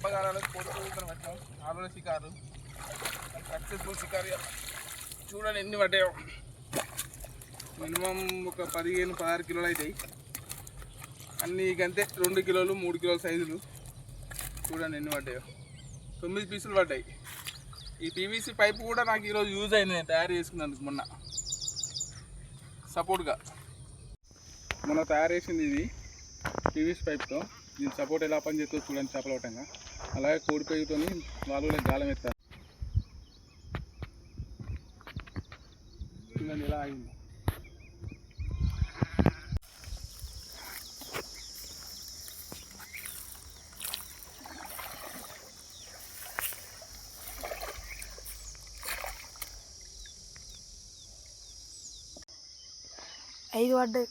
అప్పగారాలకు పొడుగు ఇక్కడ పట్టాం. ఆరుల షికారు సక్సెస్ఫుల్ షికారు. చూడండి ఎన్ని పడ్డాయో. మినిమం ఒక 15-16 కిలోలు అవుతాయి అన్నీ. అంతే 2 కిలోలు 3 కిలోల సైజులు. చూడండి ఎన్ని పడ్డాయో. 9 పీసులు పడ్డాయి. ఈ పీవీసీ పైపు కూడా నాకు ఈరోజు యూజ్ అయింది. నేను తయారు చేసుకున్నందుకు సపోర్ట్గా మొన్న తయారు చేసింది ఇది పీవీసీ పైప్తో. దీని సపోర్ట్ ఎలా పనిచేస్తుందో చూడండి చేపల పట్టంగా. అలాగే కోడి పేగుతో వాళ్ళు గాలం ఎత్తారు. చూడండి ఎలా అయింది. ఐదు పడ్డాయి.